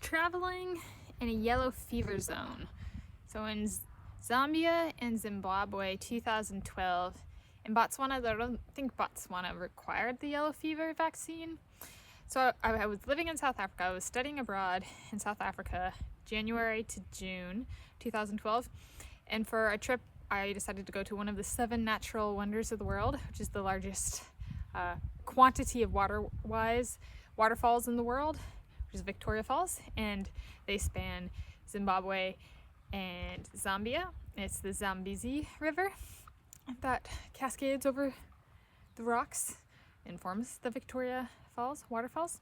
traveling in a yellow fever zone. So in Zambia and Zimbabwe, 2012. In Botswana, though, I don't think Botswana required the yellow fever vaccine. So I was living in South Africa. I was studying abroad in South Africa, January to June 2012. And for a trip, I decided to go to one of the 7 natural wonders of the world, which is the largest quantity of waterfalls in the world, which is Victoria Falls. And they span Zimbabwe and Zambia. It's the Zambezi River that cascades over the rocks and forms the Victoria Falls, waterfalls.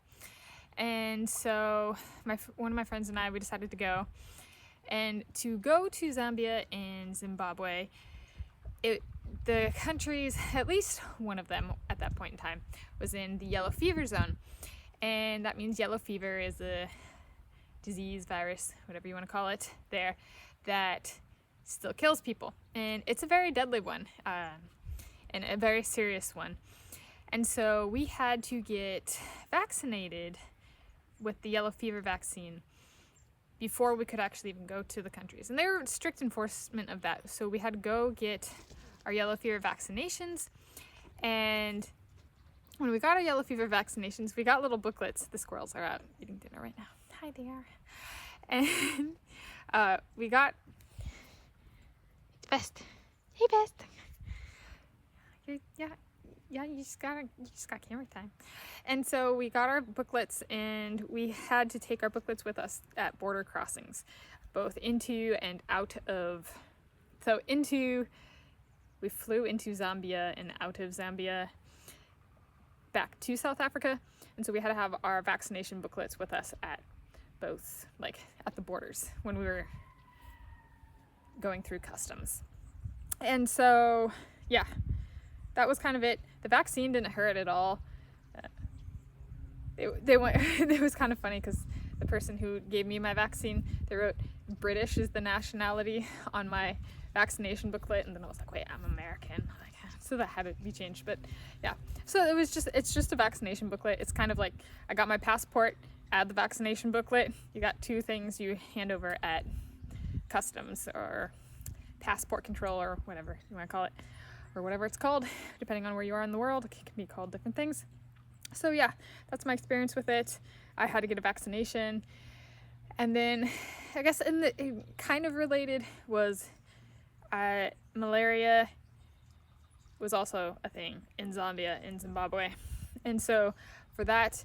And so one of my friends and I, we decided to go. And to go to Zambia and Zimbabwe, the countries, at least one of them at that point in time, was in the yellow fever zone. And that means yellow fever is a disease, virus, whatever you want to call it, there, that still kills people. And it's a very deadly one, and a very serious one. And so we had to get vaccinated with the yellow fever vaccine before we could actually even go to the countries. And there were strict enforcement of that. So we had to go get our yellow fever vaccinations. And when we got our yellow fever vaccinations, we got little booklets. The squirrels are out eating dinner right now. Hi there. And we got Best. Hey, Best. Yeah, you just got camera time. And so we got our booklets, and we had to take our booklets with us at border crossings, both into and out of. So we flew into Zambia and out of Zambia back to South Africa. And so we had to have our vaccination booklets with us at both, like at the borders when we were going through customs. And so, yeah, that was kind of it. The vaccine didn't hurt at all. It was kind of funny because the person who gave me my vaccine, they wrote British is the nationality on my vaccination booklet, and then I was like, wait, I'm American. So that had to be changed. But yeah, so it's just a vaccination booklet. It's kind of like I got my passport, add the vaccination booklet. You got 2 things you hand over at customs or passport control or whatever you want to call it, or whatever it's called, depending on where you are in the world. It can be called different things. So yeah, that's my experience with it. I had to get a vaccination. And then I guess kind of related was malaria was also a thing in Zambia and Zimbabwe. And so for that,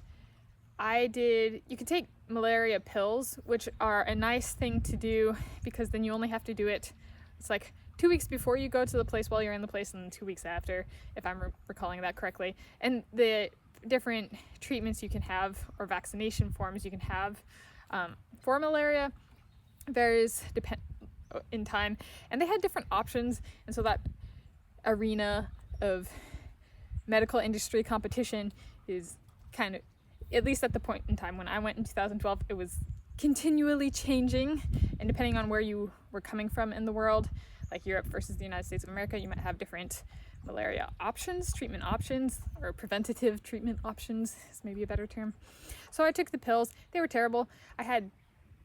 you could take malaria pills, which are a nice thing to do because then you only have to do it. It's like 2 weeks before you go to the place while you're in the place, and then 2 weeks after, if I'm recalling that correctly. And the different treatments you can have, or vaccination forms you can have for malaria varies in time. And they had different options. And so that arena of medical industry competition is kind of, at least at the point in time when I went in 2012, it was continually changing. And depending on where you were coming from in the world, like Europe versus the United States of America, you might have different malaria options, treatment options, or preventative treatment options is maybe a better term. So I took the pills. They were terrible. I had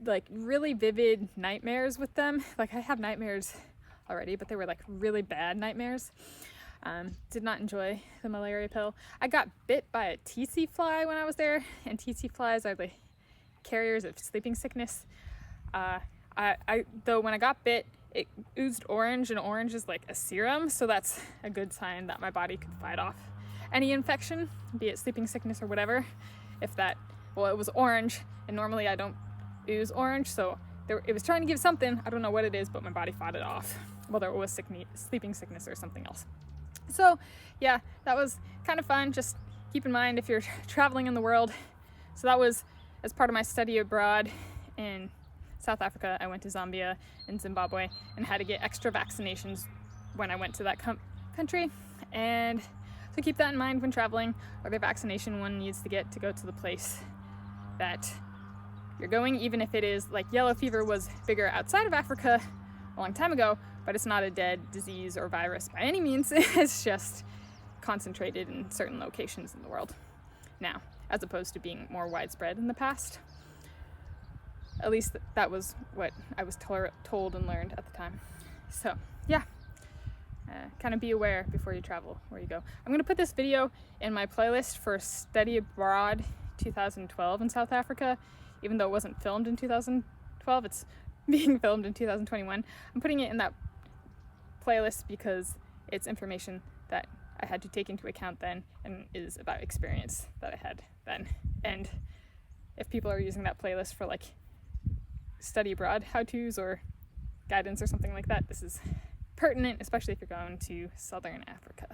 like really vivid nightmares with them. Like I have nightmares already, but they were like really bad nightmares. Did not enjoy the malaria pill. I got bit by a tsetse fly when I was there, and tsetse flies are the carriers of sleeping sickness. Though when I got bit, it oozed orange, and orange is like a serum, so that's a good sign that my body could fight off any infection, be it sleeping sickness or whatever. It was orange, and normally I don't ooze orange, so it was trying to give something. I don't know what it is, but my body fought it off, whether it was sleeping sickness or something else. So yeah, that was kind of fun. Just keep in mind if you're traveling in the world. So that was as part of my study abroad in South Africa. I went to Zambia and Zimbabwe and had to get extra vaccinations when I went to that country. And so keep that in mind when traveling, or the vaccination one needs to get to go to the place that you're going, even if it is like yellow fever was bigger outside of Africa a long time ago, but it's not a dead disease or virus by any means. It's just concentrated in certain locations in the world now, as opposed to being more widespread in the past. At least that was what I was told and learned at the time. So yeah, kind of be aware before you travel where you go. I'm going to put this video in my playlist for Study Abroad 2012 in South Africa, even though it wasn't filmed in 2012, it's being filmed in 2021. I'm putting it in that playlist because it's information that I had to take into account then and is about experience that I had then. And if people are using that playlist for like study abroad how-tos or guidance or something like that, this is pertinent, especially if you're going to Southern Africa.